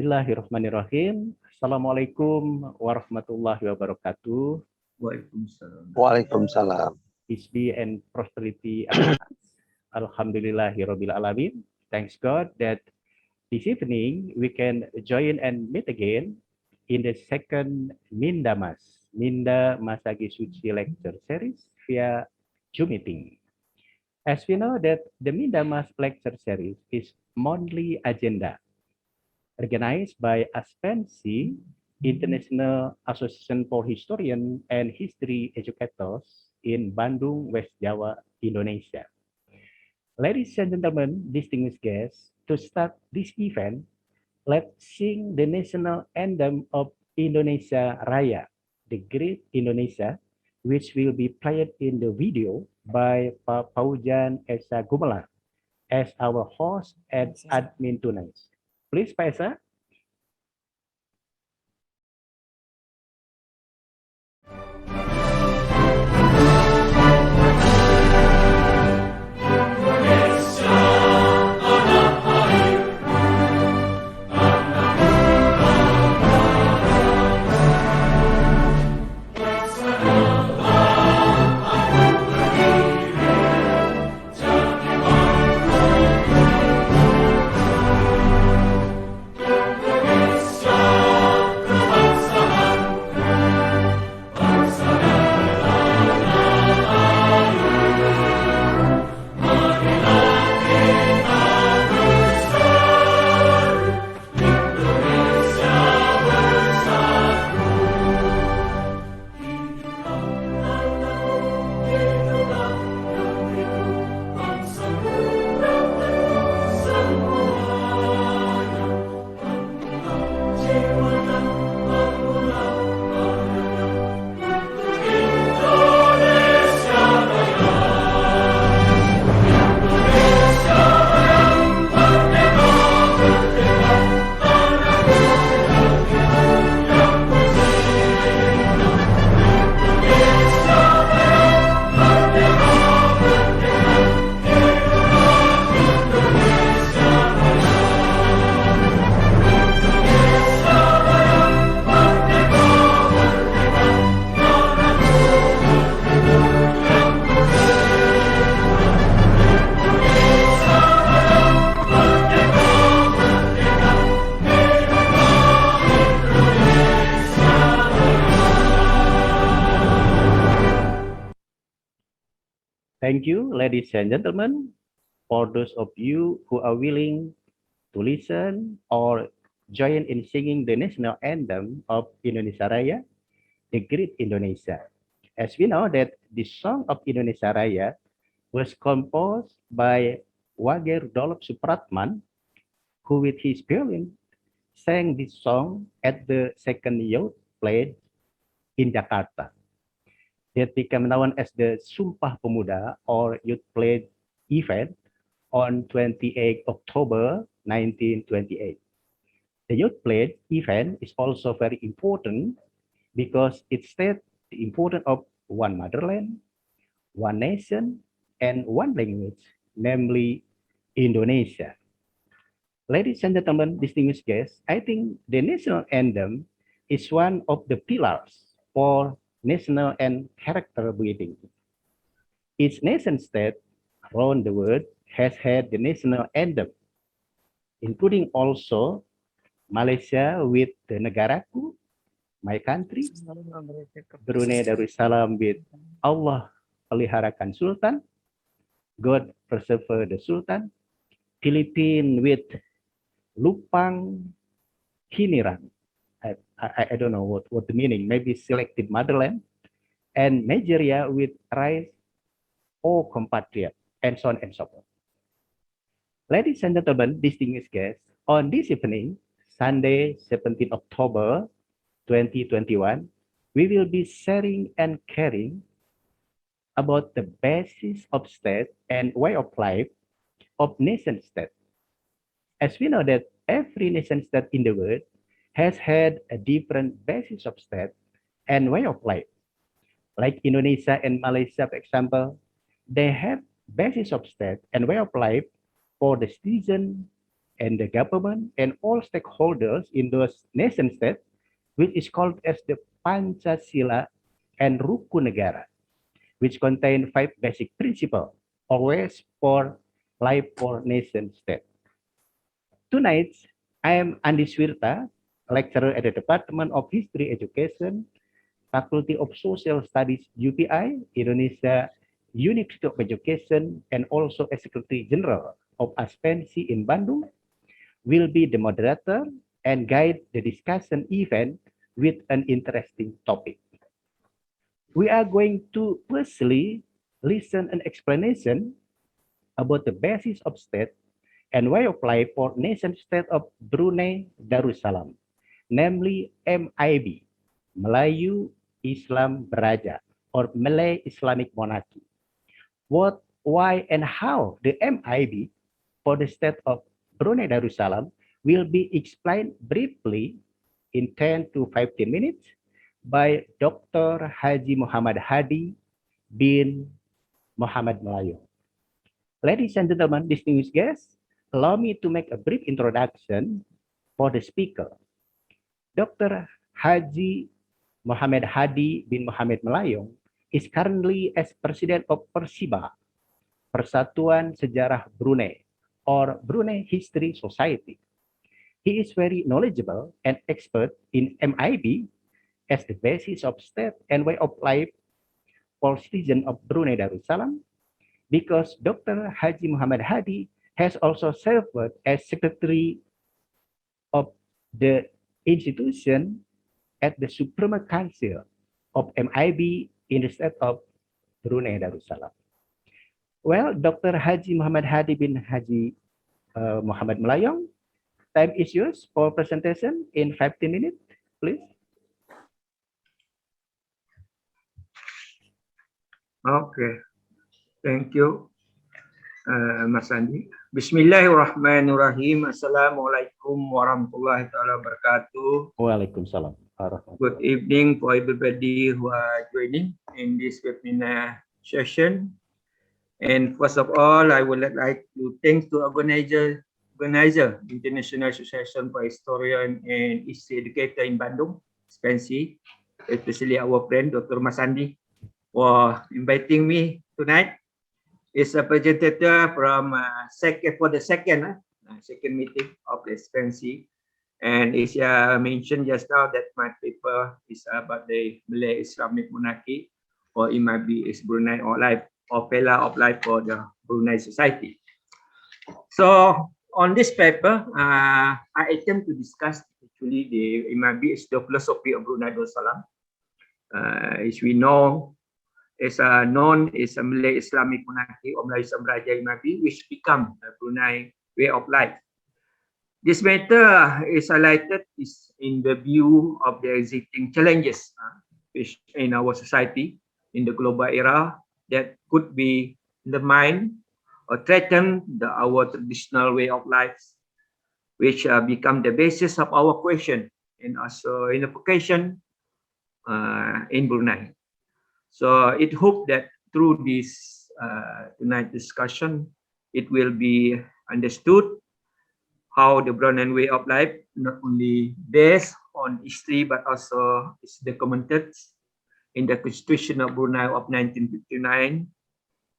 Bismillahirrahmanirrahim. Assalamualaikum warahmatullahi wabarakatuh. Waalaikumsalam. Peace be and prosperity. Alhamdulillahirabbil alamin. Thanks God that this evening we can join and meet again in the second MINDAMAS, Minda Masagi Suci lecture series via Zoom meeting. As we know that the MINDAMAS lecture series is monthly agenda organized by ASPENSI, International Association for Historian and History Educators in Bandung, West Java, Indonesia. Ladies and gentlemen, distinguished guests, to start this event, let's sing the national anthem of Indonesia Raya, the Great Indonesia, which will be played in the video by Pak Paujan Esa Gumelar as our host and admin tonight. Please, Pak Esa. Thank you, ladies and gentlemen, for those of you who are willing to listen or join in singing the national anthem of Indonesia Raya, the Great Indonesia. As we know that the song of Indonesia Raya was composed by Wager Dolop Supratman, who with his violin sang this song at the second youth played in Jakarta. That became known as the Sumpah Pemuda or Youth Pledge event on 28 October 1928. The Youth Pledge event is also very important because it states the importance of one motherland, one nation, and one language, namely Indonesia. Ladies and gentlemen, distinguished guests, I think the national anthem is one of the pillars for national and character building. Each nation state around the world has had the national anthem, including also Malaysia with the Negaraku, my country, Brunei Darussalam with Allah peliharakan Sultan, God preserve the Sultan, Philippines with Lupang Hinirang. I don't know what the meaning, maybe selected motherland, and Nigeria with Rise, O compatriot, and so on and so forth. Ladies and gentlemen, distinguished guests, on this evening, Sunday, 17 October 2021, we will be sharing and caring about the basis of state and way of life of nation state. As we know that every nation state in the world has had a different basis of state and way of life. Like Indonesia and Malaysia, for example, they have basis of state and way of life for the citizen and the government and all stakeholders in those nation states, which is called as the Pancasila and Rukun Negara, which contain 5 basic principles, always for life for nation state. Tonight, I am Andi Suwirta, lecturer at the Department of History Education, Faculty of Social Studies, UPI, Indonesia, University of Education, and also as Secretary General of ASPENSI in Bandung, will be the moderator and guide the discussion event with an interesting topic. We are going to firstly listen an explanation about the basis of state and way of life for nation state of Brunei Darussalam, namely MIB, Melayu Islam Beraja, or Malay Islamic Monarchy. What, why, and how the MIB for the state of Brunei Darussalam will be explained briefly in 10 to 15 minutes by Dr. Haji Muhammad Hadi bin Muhammad Melayong. Ladies and gentlemen, distinguished guests, allow me to make a brief introduction for the speaker. Dr. Haji Muhammad Hadi bin Muhammad Melayong is currently as President of PERSEBAR, Persatuan Sejarah Brunei, or Brunei History Society. He is very knowledgeable and expert in MIB as the basis of state and way of life for citizens of Brunei Darussalam, because Dr. Haji Muhammad Hadi has also served as Secretary of the institution at the Supreme Council of MIB in the state of Brunei Darussalam. Well, Dr. Haji Muhammad Hadi bin Haji Muhammad Melayong, time is yours for presentation in 15 minutes, please. Okay, thank you, Mas Andi. Bismillahirrahmanirrahim. Assalamualaikum warahmatullahi wabarakatuh. Waalaikumsalam. Good evening for everybody who are joining in this webinar session. And first of all, I would like to thank the organizer, International Association for Historian and History Educator in Bandung, ASPENSI, especially our friend Dr. Mas Andi, for inviting me tonight. Is a presenter from the second meeting of the ASPENSI, and is mentioned just now that my paper is about the Malay Islamic Monarchy, or MIB is Brunei or life, or pillar of life for the Brunei society. So on this paper, I attempt to discuss actually the MIB is the philosophy of Brunei Darussalam. As we know, is known as a Malay Islamic Monarchy or Malay Islam Beraja MIB, which become a Brunei way of life. This matter is highlighted in the view of the existing challenges which in our society in the global era that could be undermine or threaten our traditional way of life, which become the basis of our question and also in application in Brunei. So it hope that through this tonight discussion, it will be understood how the Bruneian way of life not only based on history but also is documented in the Constitution of Brunei of 1959,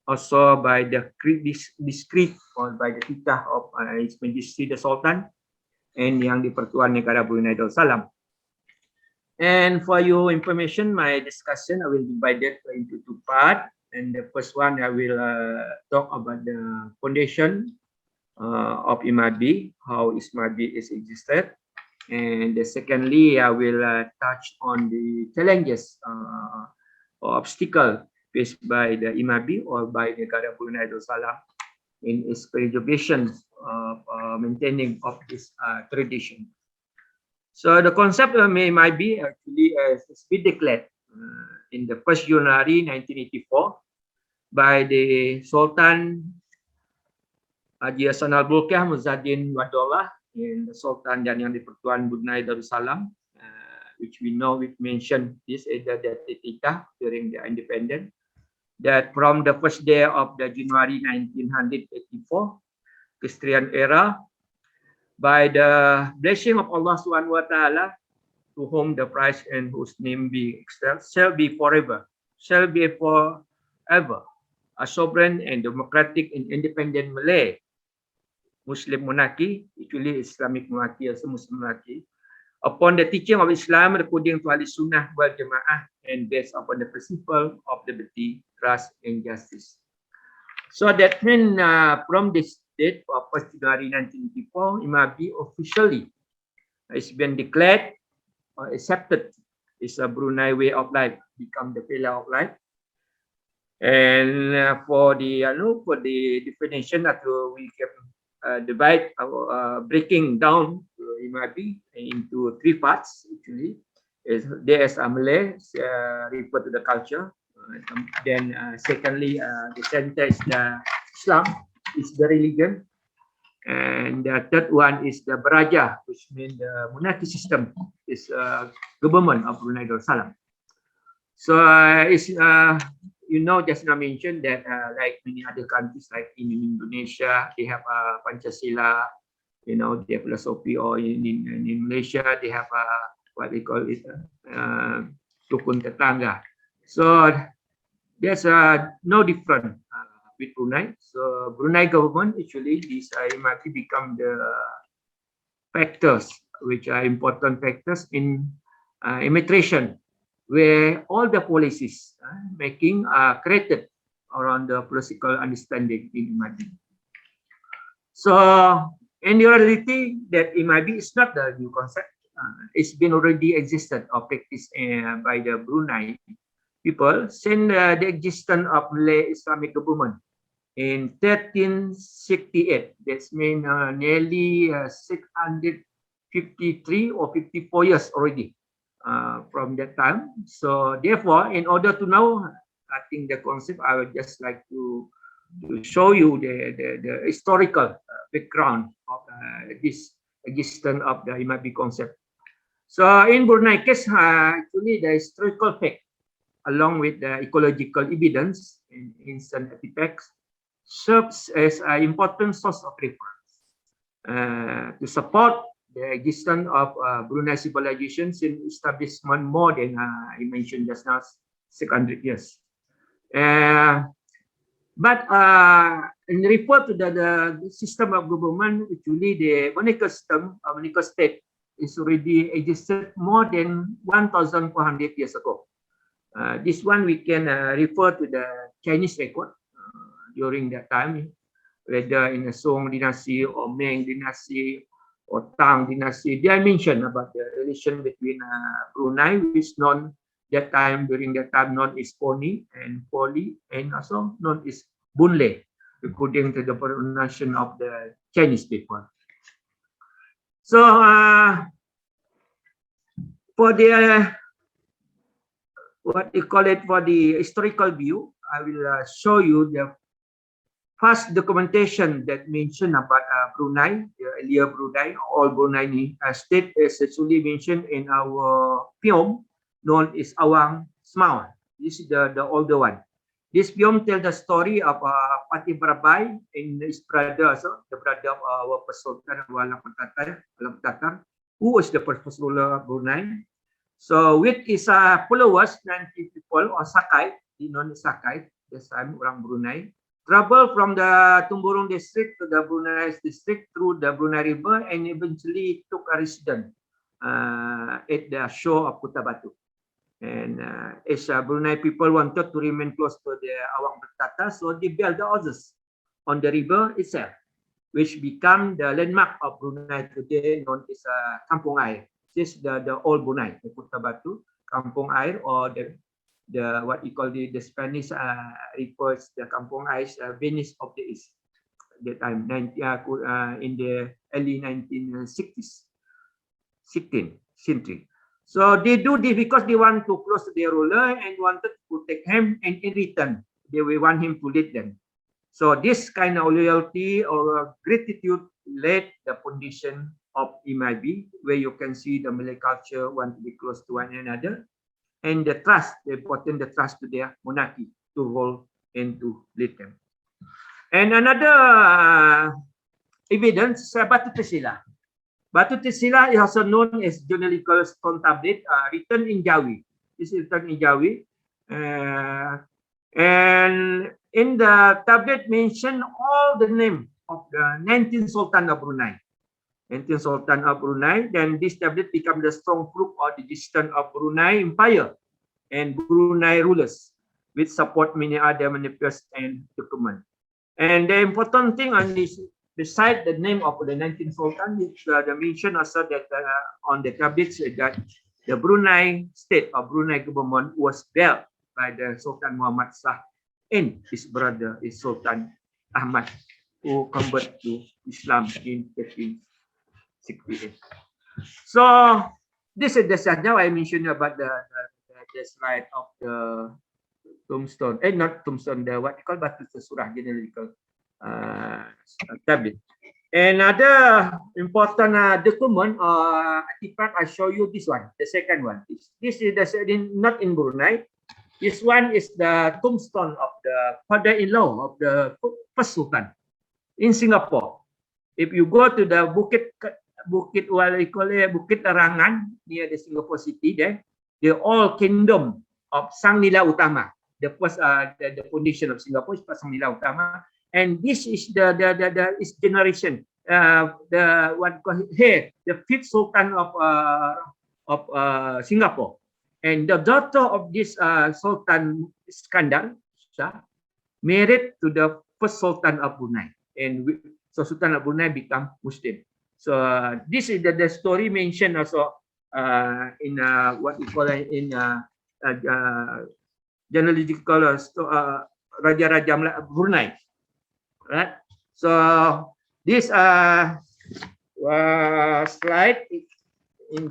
also by the decree or by the titah of His Majesty the Sultan and Yang di-Pertuan Negara Brunei Darussalam. And for your information, my discussion I will divide it into 2 parts. And the first one I will talk about the foundation of MIB, how MIB is existed. And secondly, I will touch on the challenges or obstacle faced by the MIB or by the Negara Brunei Darussalam in its preservation of maintaining of this tradition. So the concept of MIB actually has been declared in the 1st January 1984 by the Sultan Haji Hasan al-Bolkiah Muzaddin Wadullah in the Sultan dan Yang di-Pertuan Brunei Darussalam, which we know we mentioned this either the titah during the independence, that from the first day of the January 1984 Christian era, by the blessing of Allah Subhanahu wa Taala, to whom the praise and whose name be extolled, shall be forever, a sovereign and democratic and independent Malay Muslim monarchy, actually Islamic monarchy, also Muslim monarchy, upon the teaching of Islam according to Ahli Sunnah wal Jamaah and based upon the principle of liberty, trust and justice. So that means from this date of 1st January 1984, Imabi officially has been declared or accepted as a Brunei way of life, become the pillar of life. And for the definition that we can divide breaking down Imabi into three parts. Actually, there is a Malay refer to the culture. Then secondly, the center is the Islam, is the religion, and the third one is the Baraja, which means the monarchy system, is government of Brunei Darussalam. So it's just now mentioned that like many other countries, like in Indonesia, they have Pancasila, they have philosophy, or in Malaysia, they have what they call it, Rukun Tetangga. So there's no different with Brunei. So Brunei government, actually, these might become the factors, which are important factors in immigration, where all the policies making are created around the political understanding in Imabi. So in reality, that Imabi is not the new concept. It's been already existed or practiced by the Brunei people since the existence of Malay Islamic government in 1368. That's mean nearly 653 or 54 years already from that time. So therefore, in order to know, I think the concept, I would just like to show you the historical background of this existence of the Imabi concept. So in Brunei case, actually the historical fact, along with the ecological evidence in ancient artifacts, serves as an important source of reference to support the existence of Brunei civilization since establishment more than I mentioned just now, 600 years. But in refer to the system of government, actually the monarchical system, monarchical state, is already existed more than 1,400 years ago. This one we can refer to the Chinese record during that time, whether in the Song dynasty or Ming dynasty or Tang dynasty. They mention about the relation between Brunei, which known that time, during that time, known as Poni and Poli, and also known as Bunle, according to the pronunciation of the Chinese people. So for the what they call it, for the historical view, I will show you the first documentation that mentioned about Brunei, the earlier Brunei, all Brunei state is actually mentioned in our film known as Awang Smile. This is the older one. This film tells the story of Patih Barabai and his brother, also the brother of our first sultan, Alam Tatar, who was the first ruler of Brunei. So with his followers, 90 people or Sakai, known as Sakai, this time orang Brunei, travel from the Tumburong district to the Brunei district through the Brunei River and eventually took a residence at the shore of Kota Batu. And as Brunei people wanted to remain close to the Awang Bertata, so they built the houses on the river itself, which become the landmark of Brunei today, known as Kampung Air. This is the old Brunei, the Kota Batu, Kampung Air, or the what you call the Spanish refers the Kampung Air, Venice of the East. That time, in the early 1960s, 16th century. So they do this because they want to close to their ruler and wanted to protect him, and in return, they will want him to lead them. So this kind of loyalty or gratitude led the foundation of Imabi, where you can see the Malay culture want to be close to one another, and the trust, the important the trust to their monarchy to rule and to lead them. And another evidence, Batu Persila. Batu Tisila is also known as generally called stone tablet, written in Jawi. This is written in Jawi. And in the tablet mention all the name of the 19th Sultan of Brunei. 19th Sultan of Brunei. Then this tablet become the strong proof of the existence of Brunei Empire and Brunei rulers, which support many other manifest and document. And the important thing on this, beside the name of the 19th Sultan, the mention also that on the tablets that the Brunei state or Brunei government was built by the Sultan Muhammad Shah and his brother is Sultan Ahmad, who converted to Islam in 1368. So this is the slide. Now I mentioned about the slide of the tombstone. Not tombstone, the what you call batu surah, generally called tablet. Another important document or artifact, I show you this one, the second one. This is not in Brunei. This one is the tombstone of the father-in-law of the first Sultan in Singapore. If you go to the Bukit what you call it, Bukit Larangan near the Singapore city, there, the old kingdom of Sang Nila Utama, the first the foundation of Singapore is Sang Nila Utama, and this is the generation the what call here the fifth Sultan of Singapore, and the daughter of this Sultan Iskandar Shah married to the first Sultan of Brunei, and so Sultan of Brunei become Muslim. So this is the story mentioned also in what we call in genealogical Raja-Raja Brunei, right? So this slide in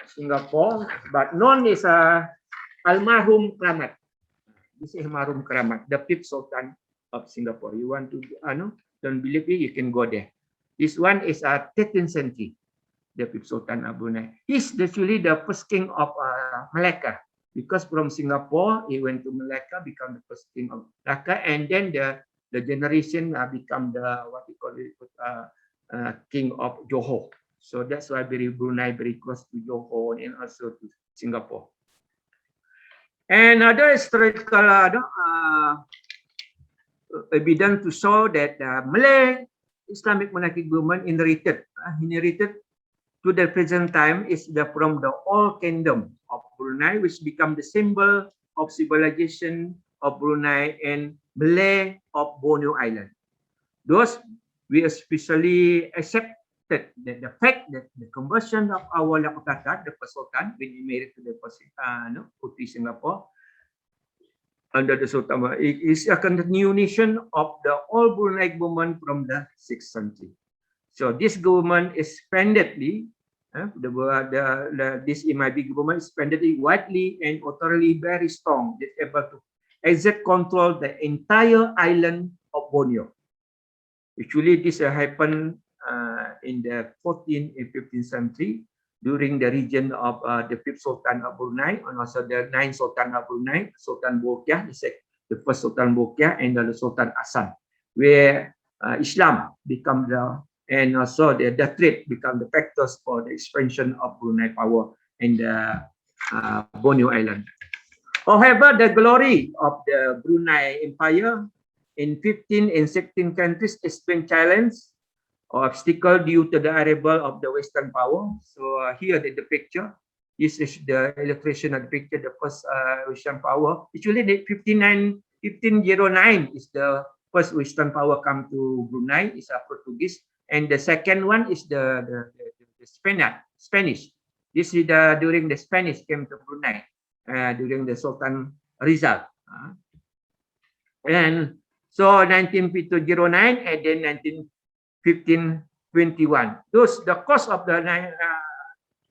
Singapore, but known as Almarhum Keramat. This is Almarhum Keramat, the fifth Sultan of Singapore. You want to don't believe me, you can go there. This one is 13th century, the fifth Sultan of Brunei. He's actually the first king of Malacca, because from Singapore he went to Malacca, become the first king of Malacca, and then the generation become the what we call it king of Johor. So that's why Brunei very close to Johor and also to Singapore. And other historical evidence to show that Malay Islamic monarchic government inherited to the present time is from the old kingdom of Brunei, which become the symbol of civilization of Brunei and Malay of Borneo Island. Those we especially accepted that the fact that the conversion of our Lakotata, the first Sultan, when he married to the Putri Singapore, under the Sultan, it is a continuation of the old Brunei government from the 6th century. So this government is splendidly, this MIB government is splendidly, widely and utterly very strong, is able to exert control the entire island of Borneo. Actually, this happened in the 14th and 15th century during the region of the 5th Sultan of Brunei and also the 9th Sultan of Brunei, Sultan Bolkiah, the first Sultan Bolkiah, and the Sultan Hassan, where Islam become and also the trade become the factors for the expansion of Brunei power in the Borneo Island. However, the glory of the Brunei Empire in 15th and 16th countries has been challenged or obstacle due to the arrival of the Western power. So here in the picture, this is the illustration of the picture, the first Western power. Actually, the 1509 is the first Western power come to Brunei, is a Portuguese, and the second one is the Spanish. This is during the Spanish came to Brunei during the Sultan Rizal. And so 1909 and then 1521. Those the cost of the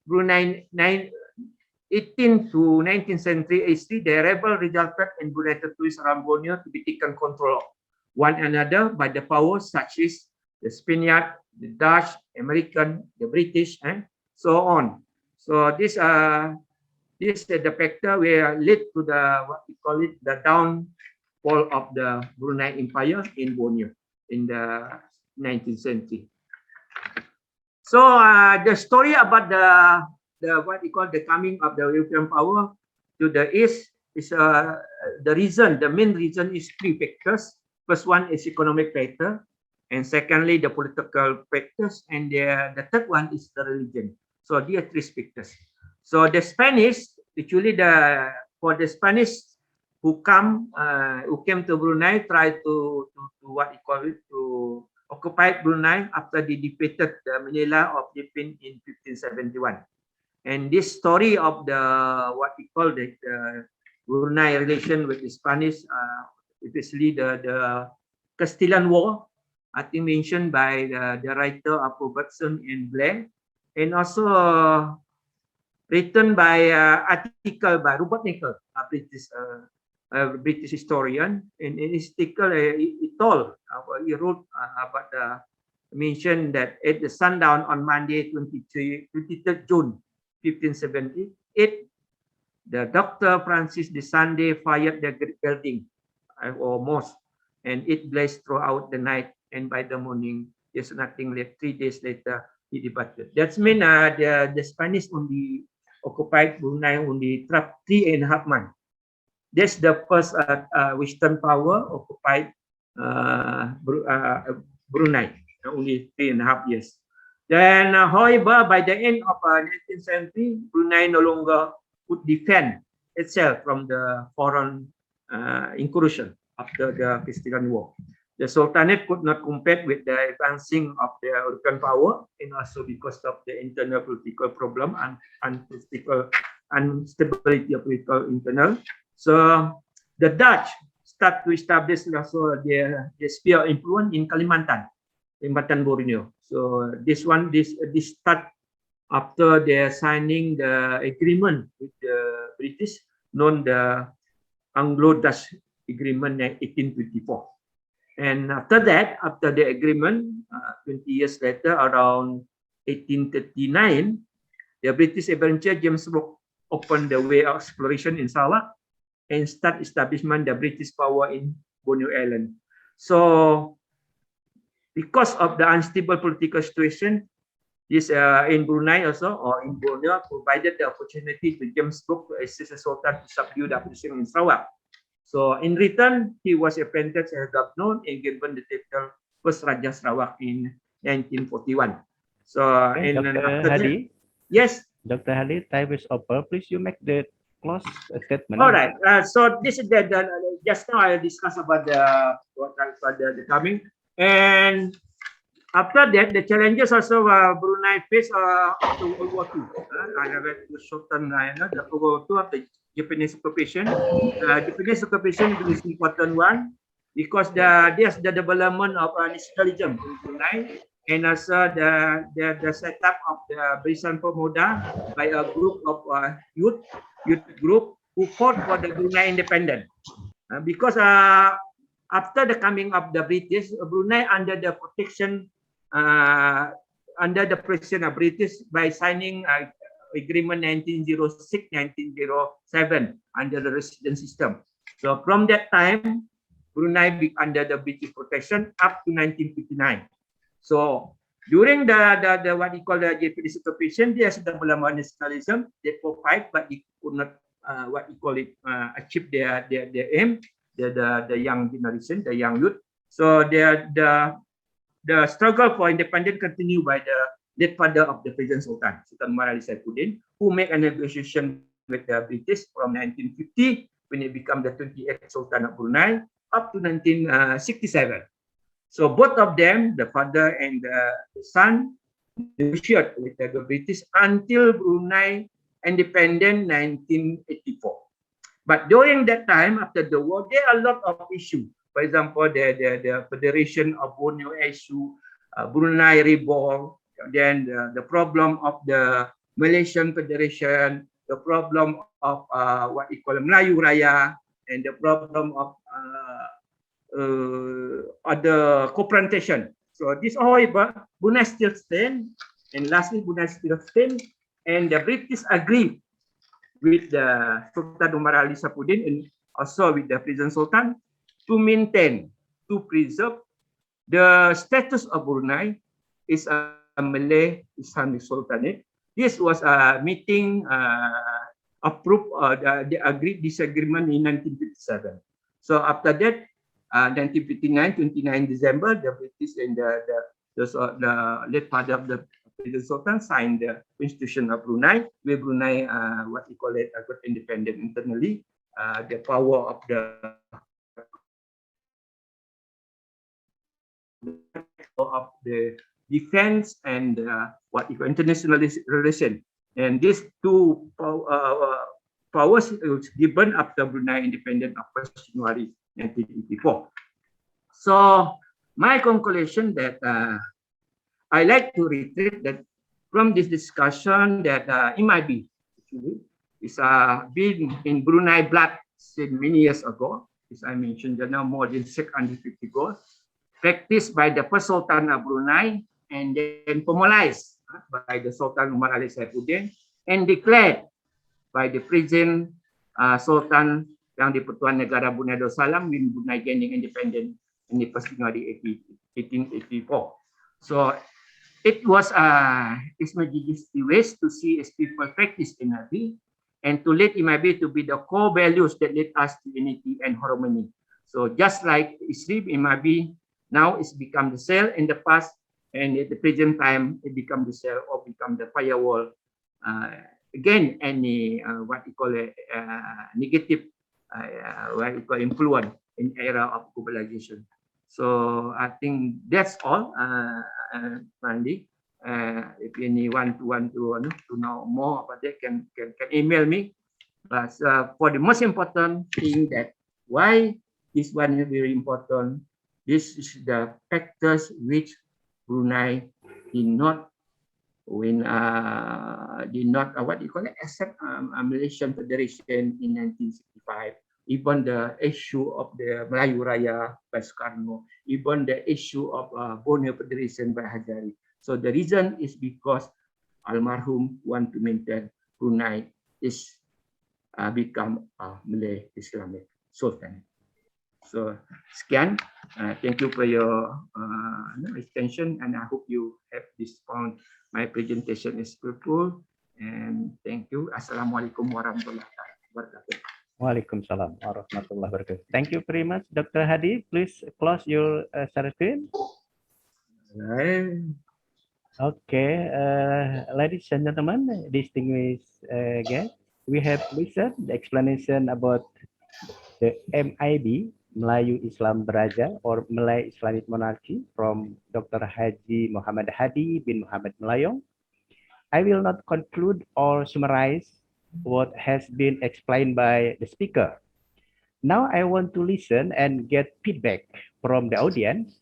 Brunei 18th to 19th century history, the rebel resulted in Brunei territories around Borneo to be taken control of one another by the powers such as the Spaniard, the Dutch, American, the British, and so on. So this is the factor where lead to the what we call it the downfall of the Brunei Empire in Borneo in the 19th century. So the story about the what you call the coming of the European power to the east is the main reason is three factors. First one is economic factor, and secondly the political factors, and the third one is the religion. So there are three factors. So the Spanish, actually for the Spanish who came to Brunei, try to what you call it, to occupy Brunei after they defeated the Manila of Japan in 1571. And this story of the what we call the Brunei relation with the Spanish, especially the Castilian War, I think mentioned by the writer of Robertson and Blair, and also written by article by Robert Nicol, a British historian. And in his article, he wrote about mentioned that at the sundown on Monday, 23rd June 1578, the Dr. Francis de Sande fired the building or mosque, and it blazed throughout the night. And by the morning, there's nothing left. 3 days later, he departed. That's mean the Spanish only occupied Brunei only 3.5 months. That's the first Western power occupied Brunei, only 3.5 years. Then, however, by the end of 19th century, Brunei no longer could defend itself from the foreign incursion after the Castilian War. The Sultanate could not compete with the advancing of the European power, and also because of the internal political problem and political instability of political internal. So the Dutch start to establish also their sphere of influence in Kalimantan Borneo. So this start after they signing the agreement with the British, known the Anglo-Dutch Agreement in 1824. And after that, after the agreement, 20 years later, around 1839, the British adventurer James Cook opened the way of exploration in Sarawak and start establishment the British power in Borneo Island. So, because of the unstable political situation, this in Brunei also or in Borneo provided the opportunity to James Cook to assist the Sultan to subdue the opposition in Sarawak. So in return, he was appointed as governor and given the title First Raja Sarawak in 1941. So Okay, in Dr. Hadi. Yes. Dr. Hadi, time is over. Please, you make the close statement. All right. So this is the just now I discussed about the coming, and after that the challenges also Brunei faced after World War II. I have to shorten the World War II of the Japanese occupation. Japanese occupation is important one because there's the development of nationalism in Brunei, and also the setup of the Barisan Pemuda by a group of youth group who fought for the Brunei independence. Because after the coming of the British, Brunei under the protection under the pressure of British by signing agreement 1906-1907 under the resident system. So from that time, Brunei be under the British protection up to 1959. So during the what you call the Japanese occupation, there's development nationalism. They provide, but they could not what you call it achieve their aim. The young generation, the young youth. So the struggle for independence continued by the late father of the present Sultan, Sultan Mahmud Ali Saifuddin, who made a negotiation with the British from 1950 when he became the 28th Sultan of Brunei up to 1967. So both of them, the father and the son, negotiated with the British until Brunei independent 1984. But during that time, after the war, there are a lot of issues. For example, the Federation of Borneo issue, Brunei reborn, then the problem of the Malaysian Federation, the problem of what you call Melayu Raya, and the problem of other confrontation. So this, however, Brunei still stand, and lastly, Brunei still stand, and the British agreed with the Sultan Umar Ali Saifuddin and also with the present Sultan to preserve the status of Brunei is a Malay Islamic Sultanate. This was a meeting approved the agreed disagreement in 1957. So after that, 1959, 29 December, the British and the late father of the President Sultan signed the Constitution of Brunei, where Brunei, what we call it, got independent internally. The power of the defense and what you call international relation. And these two powers was given after Brunei independent of 1st January 1984. So my conclusion that I like to reiterate that from this discussion that it might be actually it's been in Brunei blood since many years ago, as I mentioned, there are now more than 650 goals practiced by the first Sultan of Brunei and then formalized by the Sultan Umar Ali Saifuddin and declared by the present Sultan Yang di-Pertuan Negara Brunei Darussalam when Brunei gaining independent in the 1st January 1884. So it was it's the ways to see as people practice MIB and to let MIB to be the core values that lead us to unity and harmony. So just like Islam MIB now it's become the cell in the past, and at the present time it become the cell or become the firewall. Again, any what we call a negative what we call influence in era of globalization. So I think that's all, Andi. If anyone want to know more about that, can email me. But for the most important thing that why this one is very important, this is the factors which Brunei did not what you call it, accept Malaysian Federation in 1965. Even the issue of the Melayu Raya by Soekarno, even the issue of Borneo Federation by Haji. So the reason is because almarhum want to maintain Brunei is become Malay Islamic Sultan. So sekian, thank you for your attention, and I hope you have found my presentation is fruitful. And thank you. Assalamualaikum warahmatullahi wabarakatuh. Waalaikumsalam warahmatullahi wabarakatuh. Thank you very much, Dr. Hadi. Please close your share screen. Right. Okay, ladies and gentlemen, distinguished guests, we have listened the explanation about the MIB, Melayu Islam Beraja, or Malay Islamic Monarchy, from Dr. Haji Muhammad Hadi bin Muhammad Melayong. I will not conclude or summarize what has been explained by the speaker. Now I want to listen and get feedback from the audience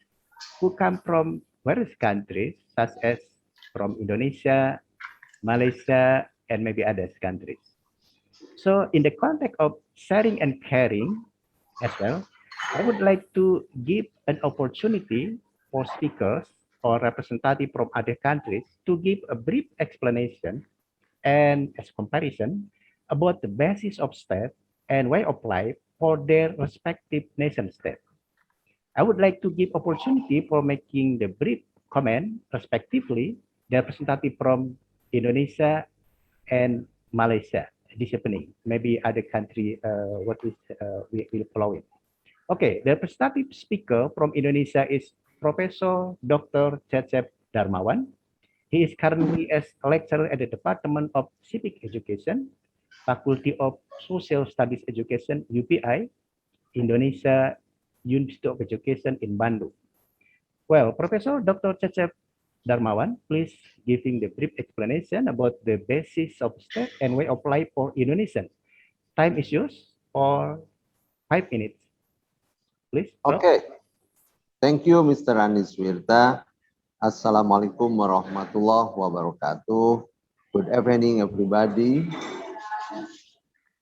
who come from various countries, such as from Indonesia, Malaysia, and maybe other countries. So in the context of sharing and caring as well, I would like to give an opportunity for speakers or representatives from other countries to give a brief explanation and as comparison about the basis of state and way of life for their respective nation state. I would like to give opportunity for making the brief comment respectively the representative from Indonesia and Malaysia. This happening. Maybe other country what is we will follow it. Okay, the representative speaker from Indonesia is Professor Dr. Cecep Darmawan. He is currently as a lecturer at the Department of Civic Education, Faculty of Social Studies Education, UPI, Indonesia University of Education in Bandung. Well, Professor Dr. Cecep Darmawan, please giving the brief explanation about the basis of state and way of life for Indonesians. Time is yours for 5 minutes. Please. Prof. Okay. Thank you, Mr. Andi Suwirta. Assalamualaikum warahmatullahi wabarakatuh. Good evening, everybody.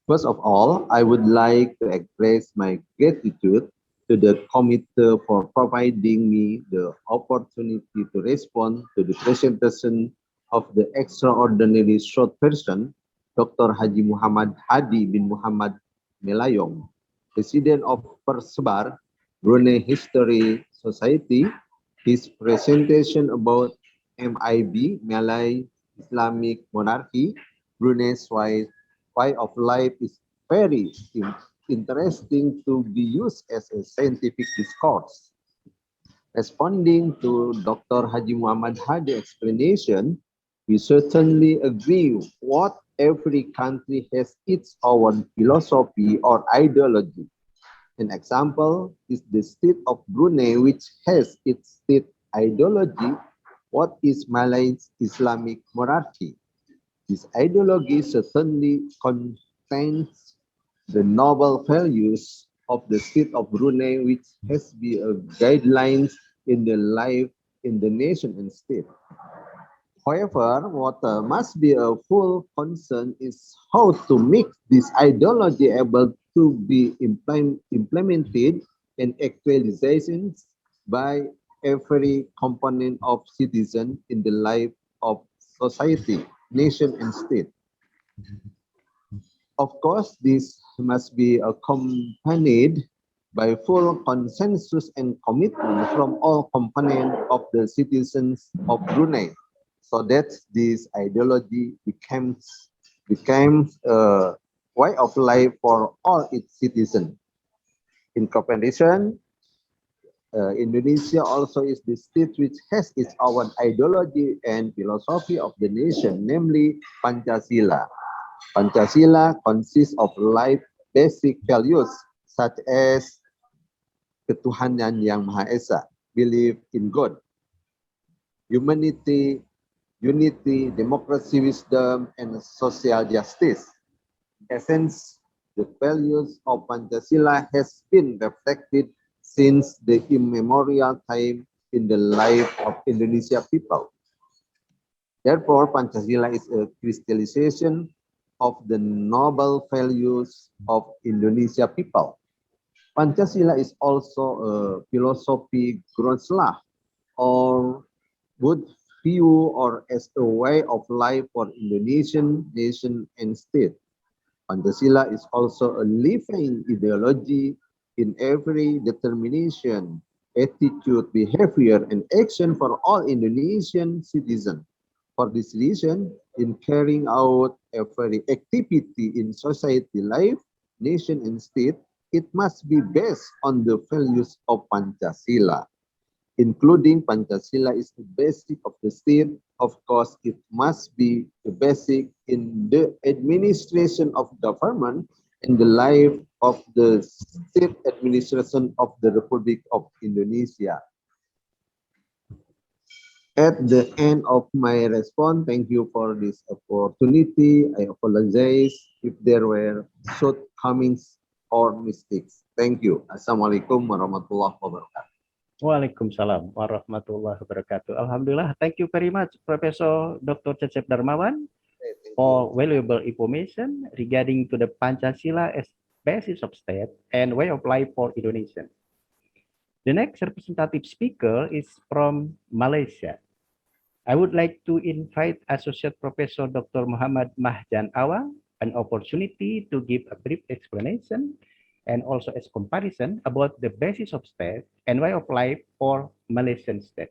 First of all, I would like to express my gratitude to the committee for providing me the opportunity to respond to the presentation of the extraordinary short person, Dr. Haji Muhammad Hadi bin Muhammad Melayong, President of PERSEBAR, Brunei History Society. His presentation about MIB, Malay, Islamic Monarchy, Brunei's way of life is very interesting to be used as a scientific discourse. Responding to Dr. Haji Muhammad Hadi explanation, we certainly agree what every country has its own philosophy or ideology. An example is the state of Brunei, which has its state ideology. What is Malay's Islamic monarchy? This ideology certainly contains the noble values of the state of Brunei, which has been a guidelines in the life in the nation and state. However, what must be a full concern is how to make this ideology able to be implemented and actualizations by every component of citizen in the life of society, nation, and state. Of course, this must be accompanied by full consensus and commitment from all components of the citizens of Brunei, so that this ideology becomes a way of life for all its citizens. In comparison, Indonesia also is the state which has its own ideology and philosophy of the nation, namely Pancasila. Pancasila consists of life basic values such as ketuhanan yang Maha Esa, belief in God, humanity, unity, democracy, wisdom, and social justice. In essence, the values of Pancasila has been reflected since the immemorial time in the life of Indonesia people. Therefore, Pancasila is a crystallization of the noble values of Indonesia people. Pancasila is also a philosophy groundslach or good view or as a way of life for Indonesian nation and state. Pancasila is also a living ideology in every determination, attitude, behavior, and action for all Indonesian citizens. For this reason, in carrying out every activity in society life, nation, and state, it must be based on the values of Pancasila. Including Pancasila is the basic of the state. Of course, it must be the basic in the administration of government and the life of the state administration of the Republic of Indonesia. At the end of my response, thank you for this opportunity. I apologize if there were shortcomings or mistakes. Thank you. Assalamualaikum warahmatullahi wabarakatuh. Waalaikumsalam warahmatullahi wabarakatuh. Alhamdulillah, thank you very much, Professor Dr. Cecep Darmawan, for valuable information regarding to the Pancasila as basis of state and way of life for Indonesians. The next representative speaker is from Malaysia. I would like to invite Associate Professor Dr. Muhammad Mahzan Awang an opportunity to give a brief explanation and also as comparison about the basis of state and way of life for Malaysian state.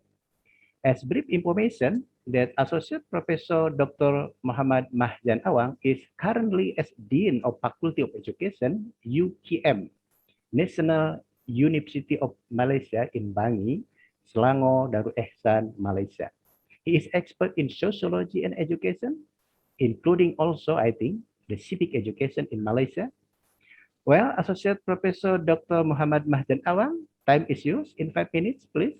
As brief information, that Associate Professor Dr. Muhammad Mahzan Awang is currently as Dean of Faculty of Education, UKM, National University of Malaysia in Bangi, Selangor, Darul Ihsan, Malaysia. He is expert in sociology and education, including also, I think, the civic education in Malaysia. Well, Associate Professor Dr. Muhammad Mahzan Awang, time is yours in 5 minutes, please.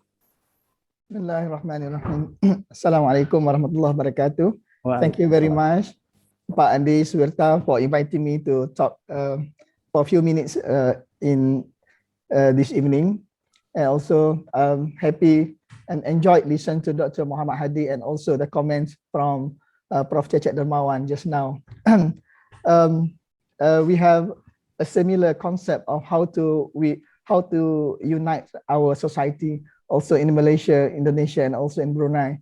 Bismillahirrahmanirrahim. Assalamualaikum warahmatullahi wabarakatuh. Thank you very much, Pak Andi, Suwirta, for inviting me to talk for a few minutes in this evening. And also, happy and enjoyed listening to Dr. Muhammad Hadi and also the comments from Prof. Cecep Darmawan just now. We have a similar concept of how to unite our society also in Malaysia, Indonesia, and also in Brunei.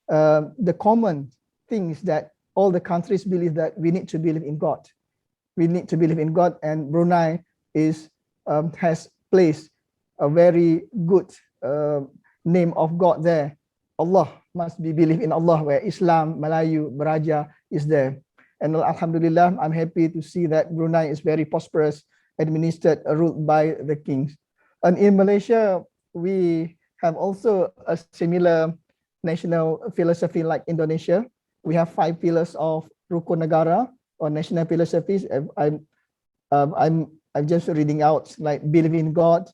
The common thing is that all the countries believe that we need to believe in God. We need to believe in God, and Brunei has placed a very good name of God there. Allah must be believed in Allah, where Islam, Melayu, Beraja is there. And Alhamdulillah, I'm happy to see that Brunei is very prosperous, administered, ruled by the kings. And in Malaysia, we have also a similar national philosophy like Indonesia. We have 5 pillars of Rukun Negara or national philosophies. I'm just reading out, like believe in God,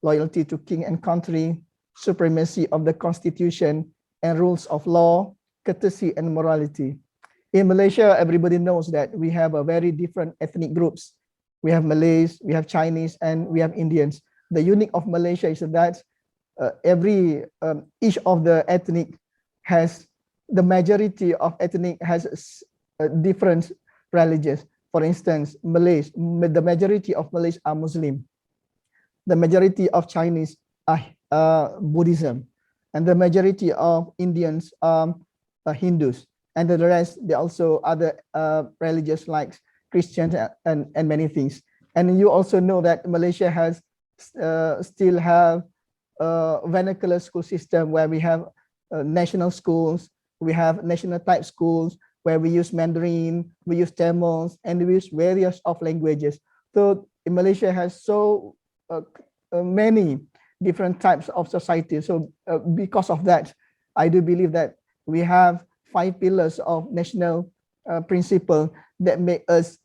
loyalty to king and country, supremacy of the constitution and rules of law, courtesy and morality. In Malaysia, everybody knows that we have a very different ethnic groups. We have Malays, we have Chinese, and we have Indians. The unique of Malaysia is that each of the ethnic has, the majority of ethnic has different religions. For instance, Malays, the majority of Malays are Muslim. The majority of Chinese are Buddhism, and the majority of Indians are Hindus, and the rest they also other religions like Christians and many things. And you also know that Malaysia has still have vernacular school system where we have national schools, we have national type schools where we use Mandarin, we use Tamils, and we use various of languages. So in Malaysia has so many different types of society. So because of that, I do believe that we have 5 pillars of national principle that make us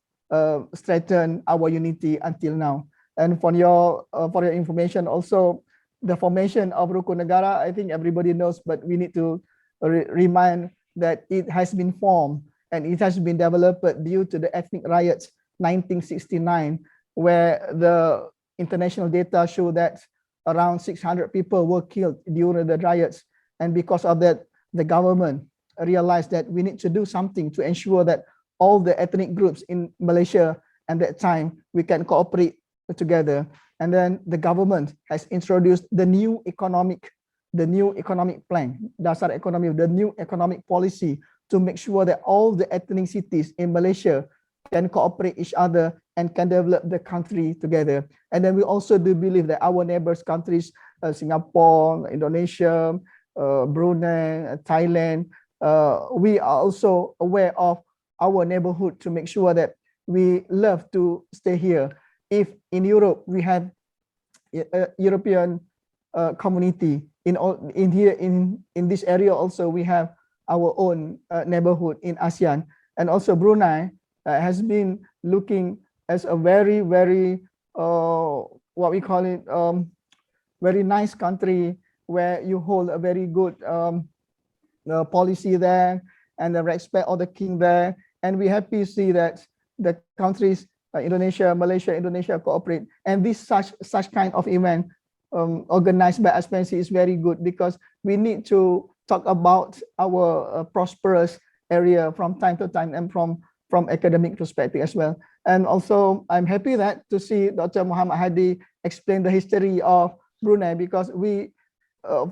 strengthen our unity until now. And for your information also, the formation of Rukun Negara, I think everybody knows, but we need to remind that it has been formed and it has been developed due to the ethnic riots 1969, where the international data show that around 600 people were killed during the riots. And because of that, the government realized that we need to do something to ensure that all the ethnic groups in Malaysia at that time, we can cooperate together. And then the government has introduced the new economic plan, Dasar Ekonomi, the new economic policy to make sure that all the ethnicities in Malaysia can cooperate each other and can develop the country together. And then we also do believe that our neighbors countries, Singapore, Indonesia, Brunei, Thailand, we are also aware of our neighborhood to make sure that we love to stay here. If in Europe we have a European community, in this area also we have our own neighborhood in ASEAN. And also Brunei has been looking as a very what we call it, very nice country where you hold a very good policy there and the respect of the king there. And we happy to see that the countries Indonesia, Malaysia, Indonesia cooperate. And this such kind of event organized by ASPENSI is very good, because we need to talk about our prosperous area from time to time and from academic perspective as well. And also I'm happy that to see Dr. Muhammad Hadi explain the history of Brunei, because we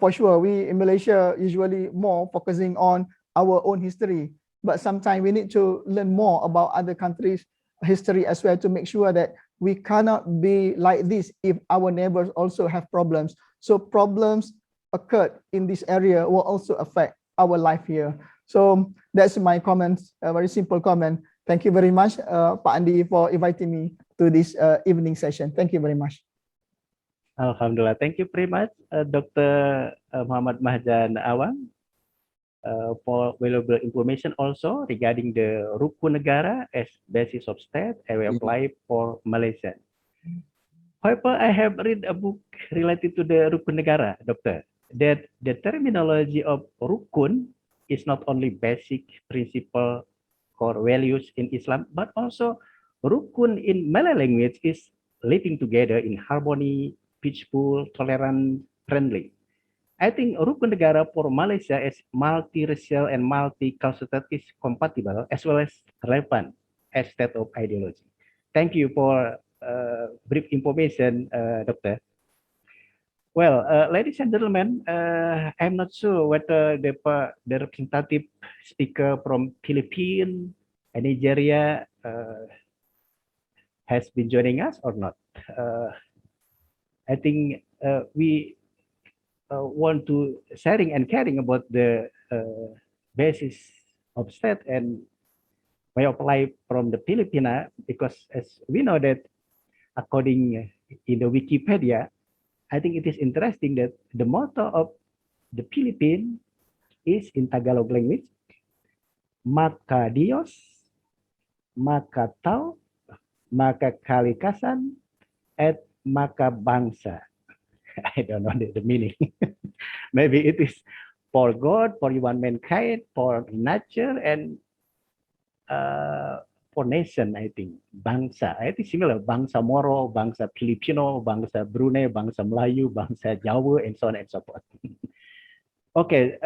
for sure we in Malaysia usually more focusing on our own history, but sometimes we need to learn more about other countries' history as well, to make sure that we cannot be like this if our neighbors also have problems. So problems occurred in this area will also affect our life here. So that's my comments, a very simple comment. Thank you very much, Pak Andi, for inviting me to this evening session. Thank you very much. Alhamdulillah. Thank you very much, Dr. Muhammad Mahzan Awang, for valuable information also regarding the Rukun Negara as basis of state and we apply for Malaysia. However, I have read a book related to the Rukun Negara, Doctor, that the terminology of Rukun is not only basic principle core values in Islam, but also Rukun in Malay language is living together in harmony, peaceful, tolerant, friendly. I think Rukun Negara for Malaysia is multiracial and multicultural is compatible as well as relevant as state of ideology. Thank you for brief information, Doctor. Well, ladies and gentlemen, I'm not sure whether the representative speaker from Philippines and Nigeria has been joining us or not. I think we want to sharing and caring about the basis of state and way of life from the Filipina, because as we know that according in the Wikipedia, I think it is interesting that the motto of the Philippines is in Tagalog language, maka Dios, maka tao, maka kalikasan, at maka bangsa. I don't know the meaning. Maybe it is for God, for human mankind, for nature, and for nation, I think. Bangsa, I think similar. Bangsa Moro, bangsa Filipino, bangsa Brunei, bangsa Melayu, bangsa Jawa, and so on and so forth. Okay,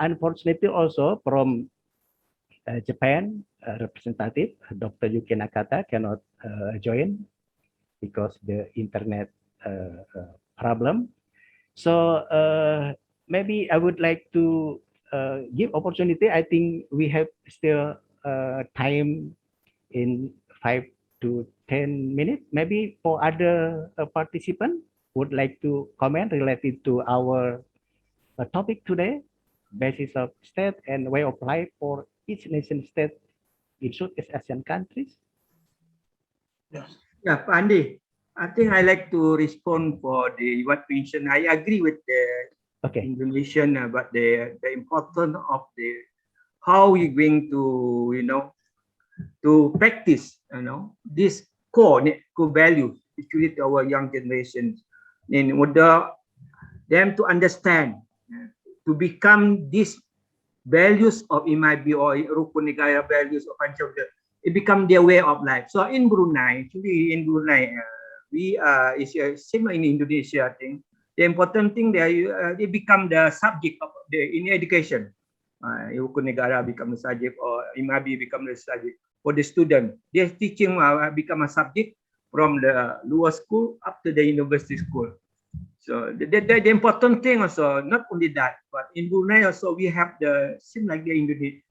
unfortunately also from Japan, representative, Dr. Yuki Nakata cannot join because the internet problem. So maybe I would like to give opportunity. I think we have still time in 5 to 10 minutes. Maybe for other participants would like to comment related to our topic today, basis of state and way of life for each nation state in Southeast Asian countries. Yeah, Andi, I think I like to respond for the what mentioned. I agree with the Indonesian about the importance of the how you're going to to practice this core values, especially to our young generations, in order them to understand, to become these values of MIB or Rukun Negara values of Pancasila. It become their way of life. So in Brunei, actually in Brunei, we is similar in Indonesia. I think the important thing there, they become the subject of the in education. Rukun Negara become the subject, or MIB become the subject for the student. Their teaching become a subject from the lower school up to the university school. So the important thing also, not only that, but in Brunei also we have the same like the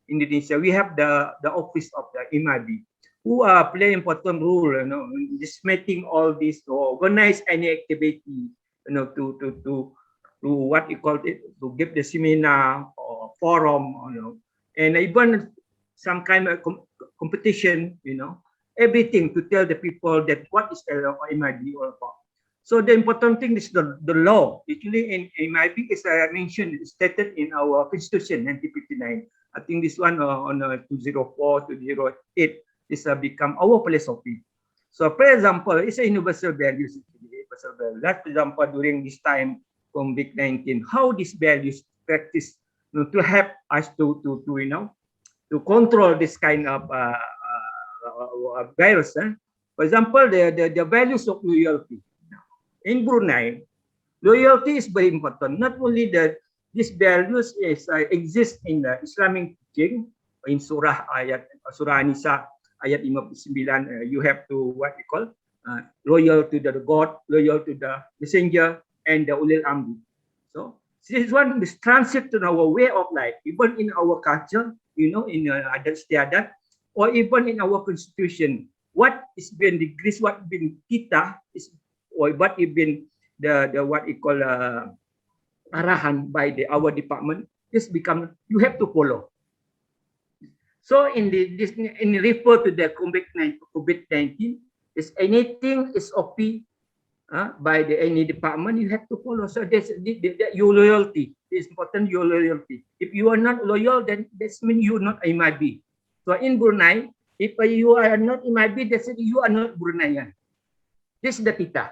Indonesia, we have the office of the MIB, who play important role, in disseminating all this, to organize any activity, to what you call it, to give the seminar or forum, and even some kind of competition, everything to tell the people that what is MIB all about. So the important thing is the law. Actually, in MIB is mentioned, stated in our constitution 1959. I think this one on 204 to 08 is become our philosophy. So, for example, it's a universal values. That, for example, during this time from COVID-19, how these values practice to help us to control this kind of virus. For example, the values of loyalty. In Brunei, loyalty is very important. Not only that these values exist in the Islamic teaching, in Surah An-Nisa ayat 59, you have to what you call loyal to the God, loyal to the messenger, and the ulil amri. So this one is translate to our way of life, even in our culture, in adat istiadat, or even in our constitution. What is been degrees, what been kita is, or what is been the what you call arahan by our department, this become you have to follow. So in refer to the COVID-19, is anything is OP by any department, you have to follow. So that's your loyalty. It's important, your loyalty. If you are not loyal, then that means you are not MIB. So in Brunei, if you are not MIB, that's it, you are not Bruneian. This is the kita.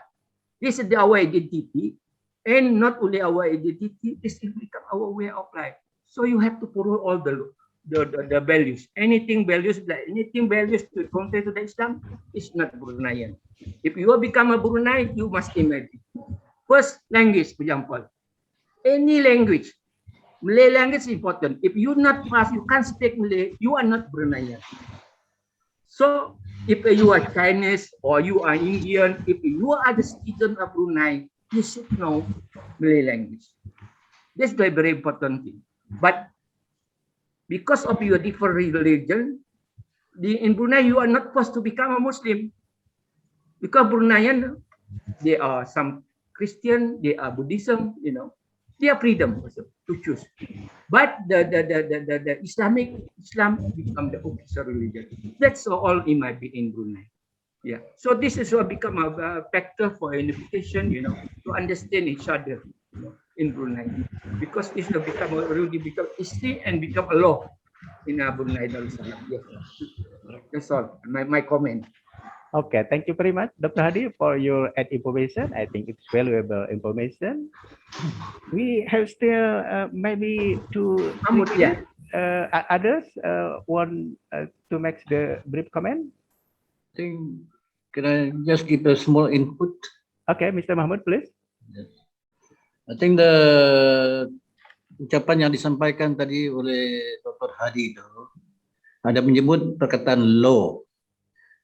This is our identity, and not only our identity, this will become our way of life. So you have to follow all the values. Anything values to contrary to the Islam is not Bruneian. If you become a Brunei, you must imagine. First language, for example, any language. Malay language is important. If you not fast, you can't speak Malay, you are not Bruneian. So if you are Chinese or you are Indian, if you are the citizen of Brunei, you should know Malay language. That's the very important thing. But because of your different religion, in Brunei, you are not supposed to become a Muslim. Because Bruneian, they are some Christian, they are Buddhism, their freedom also to choose. But the Islam become the official religion. That's all it might be in Brunei. Yeah. So this is what become a factor for unification, to understand each other, in Brunei, because this will really become history and become a law in Brunei Darussalam. Yes. That's all. My comment. Okay, thank you very much, Dr. Hadi, for your information. I think it's valuable information. We have still maybe two, Mahmud, yeah. others want to make the brief comment. I think, can I just give a small input? Okay, Mr. Mahmud, please. Yes. I think the ucapan yang disampaikan tadi oleh Dr. Hadi itu ada menyebut perkataan law.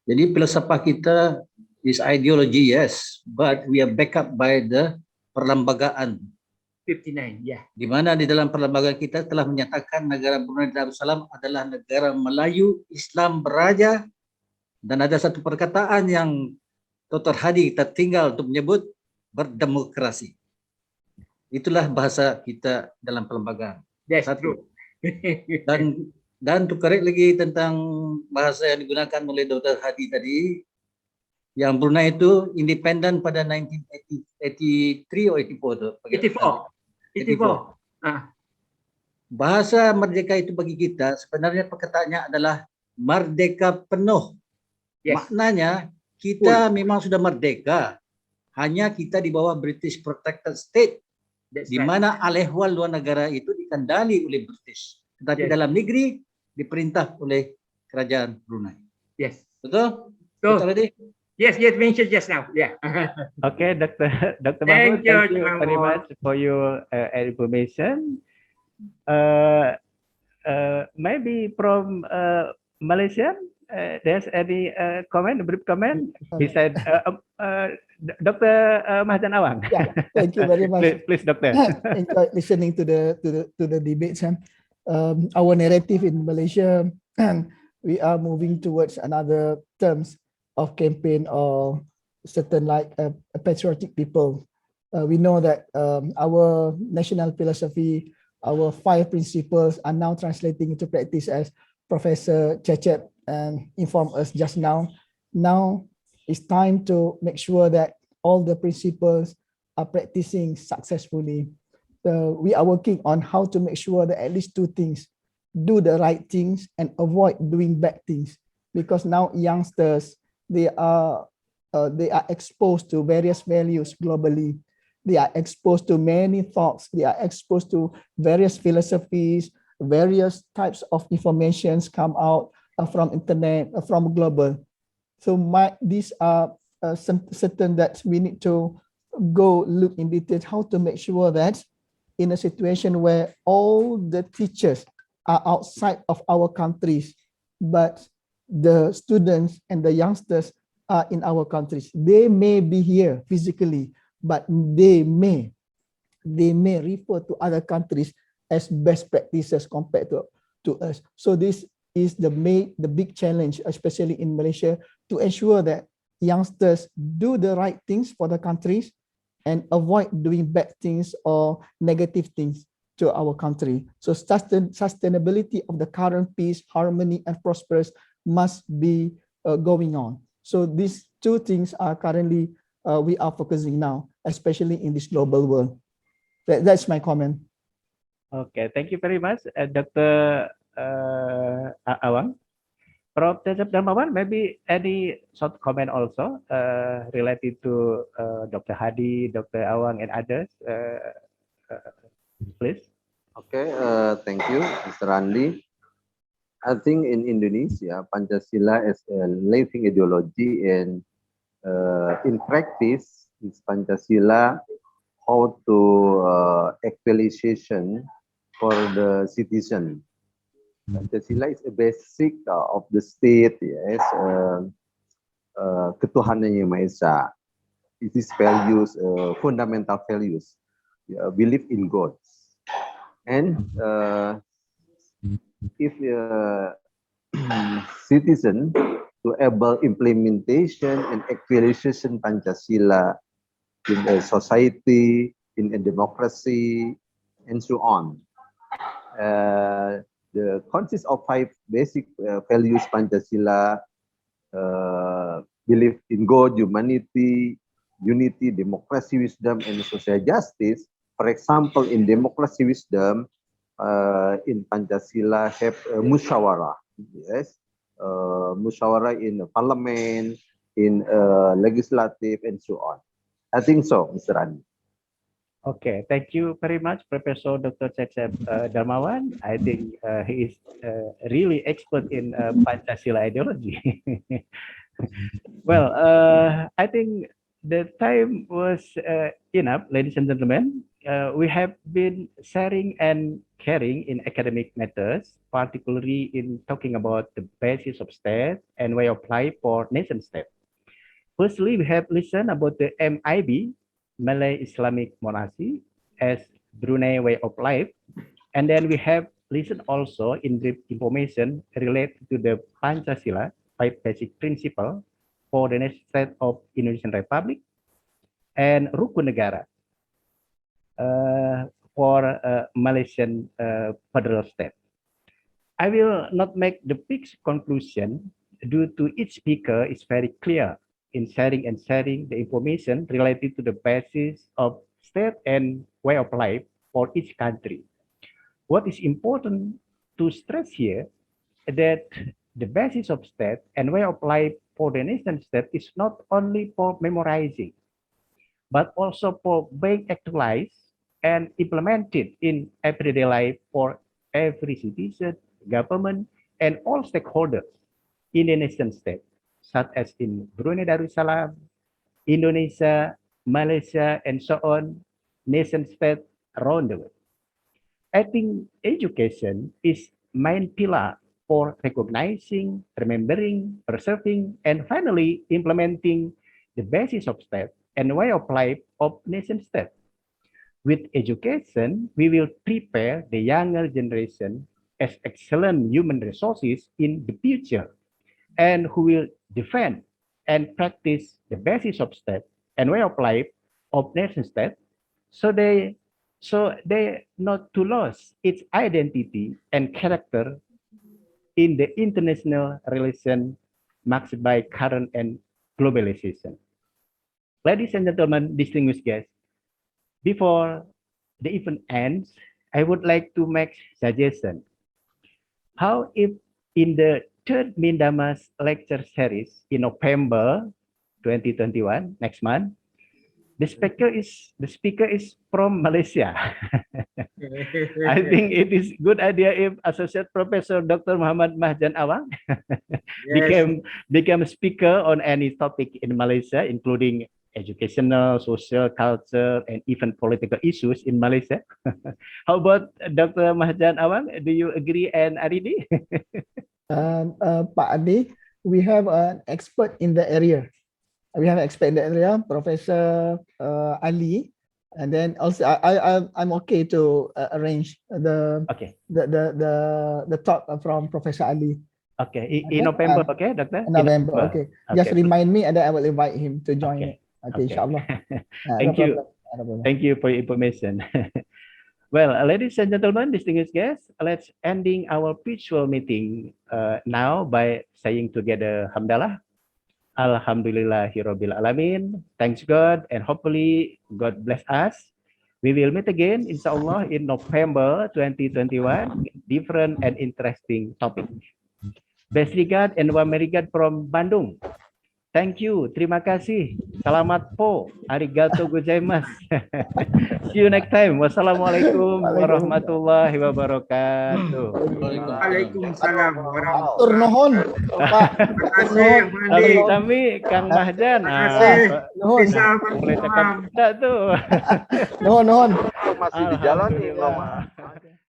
Jadi filsafah kita is ideology, yes, but we are back up by the perlembagaan. 59, yeah. Di mana di dalam perlembagaan kita telah menyatakan negara Brunei Darussalam adalah negara Melayu Islam beraja, dan ada satu perkataan yang Dr. Hadi tertinggal untuk menyebut berdemokrasi. Itulah bahasa kita dalam perlembagaan. That's Satu. true. Dan untuk korek lagi tentang bahasa yang digunakan oleh Dr. Hadi tadi, yang Brunei itu independen pada 1983 atau 84 tu. 84. Bahasa merdeka itu bagi kita sebenarnya perkataannya adalah merdeka penuh. Yes. Maknanya kita memang sudah merdeka, hanya kita di bawah British Protected State, di mana alehwal luar negara itu dikendali oleh British, tetapi dalam negeri diperintah oleh kerajaan Brunei. Yes. Betul? So, Betul tadi? yes, mentioned just now. Yeah. Okay, Dr. Mahmud, thank you very Mahmud. much for your information. Maybe from Malaysia, there's any comment, brief comment beside Dr. Mahzan Awang. Yeah, thank you very much. Please, Doctor. Enjoyed listening to the debates. Our narrative in Malaysia, we are moving towards another terms of campaign or certain like a patriotic people. We know that our national philosophy, our 5 principles are now translating into practice, as Professor Cecep informed us just now. Now it's time to make sure that all the principles are practicing successfully. We are working on how to make sure that at least 2 things: do the right things and avoid doing bad things. Because now youngsters, they are exposed to various values globally. They are exposed to many thoughts. They are exposed to various philosophies, various types of informations come out from internet, from global. So these are certain that we need to go look in detail how to make sure that in a situation where all the teachers are outside of our countries, but the students and the youngsters are in our countries. They may be here physically, but they may refer to other countries as best practices compared to us. So this is the big challenge, especially in Malaysia, to ensure that youngsters do the right things for the countries and avoid doing bad things or negative things to our country. So sustainability of the current peace, harmony, and prosperous must be going on. So these 2 things are currently we are focusing now, especially in this global world. That's my comment. Okay, thank you very much, Dr. Awang. Prof. Cecep Darmawan, maybe any short comment also related to Dr. Hadi, Dr. Awang, and others, please. Okay, thank you, Mr. Andi. I think in Indonesia, Pancasila is a living ideology, and in practice, it's Pancasila how to equalization for the citizen. Pancasila is a basic of the state, yes, ketuhanan yang Maha Esa. It is values, fundamental values. Believe in God. And if citizen to able implementation and actualization Pancasila in a society, in a democracy, and so on. The consists of 5 basic values Pancasila: belief in God, humanity, unity, democracy, wisdom, and social justice. For example, in democracy, wisdom, in Pancasila have musyawarah, yes, musyawarah in parliament, in legislative, and so on. I think so, Mr. Andi. Okay, thank you very much, Professor Dr. Cecep Darmawan. I think he is really expert in Pancasila ideology. Well, I think the time was enough, ladies and gentlemen. We have been sharing and caring in academic matters, particularly in talking about the basis of state and way of life for nation state. Firstly, we have listened about the MIB, Malay Islamic Monarchy, as Brunei way of life. And then we have listened also in brief information related to the Pancasila, 5 basic principles for the nation state of Indonesian Republic, and Rukun Negara for Malaysian federal state. I will not make the fixed conclusion due to each speaker is very clear in sharing the information related to the basis of state and way of life for each country. What is important to stress here is that the basis of state and way of life for the nation state is not only for memorizing, but also for being actualized and implemented in everyday life for every citizen, government, and all stakeholders in the nation state, such as in Brunei Darussalam, Indonesia, Malaysia, and so on, nation state around the world. I think education is main pillar for recognizing, remembering, preserving, and finally implementing the basis of state and way of life of nation state. With education, we will prepare the younger generation as excellent human resources in the future, and who will defend and practice the basis of state and way of life of nation state, so they not to lose its identity and character in the international relation marked by current and globalization. Ladies and gentlemen, distinguished guests, before the event ends, I would like to make suggestion. How if in the third Mindamas lecture series in November 2021, next month, the speaker is from Malaysia. I think it is good idea if Associate Professor Dr. Muhammad Mahzan Awang became speaker on any topic in Malaysia, including educational, social, culture, and even political issues in Malaysia. How about Dr. Mahzan Awang? Do you agree and Aridi? Pak Andi, we have an expert in the area. We have an expert in the area, Professor Ali, and then also I'm okay to arrange the talk from Professor Ali. Okay, in November, okay, Doctor? November, okay. Just remind me, and then I will invite him to join it. Okay, inshallah. Thank you. Thank you for your information. Well, ladies and gentlemen, distinguished guests, let's ending our virtual meeting now by saying together, Hamdalah. Alhamdulillahirabbil alamin. Thanks God, and hopefully God bless us. We will meet again, inshallah, in November 2021, different and interesting topic. Best regard and warm regard from Bandung. Thank you, terima kasih. Selamat po, arigato gozaimasu. See you next time. Wassalamualaikum warahmatullahi wabarakatuh. Waalaikumsalam warahmatullahi Turnohon, Pak. Kami Kang Mahzan. Mulai cakap tuh. Nuhun. Masih dijalani,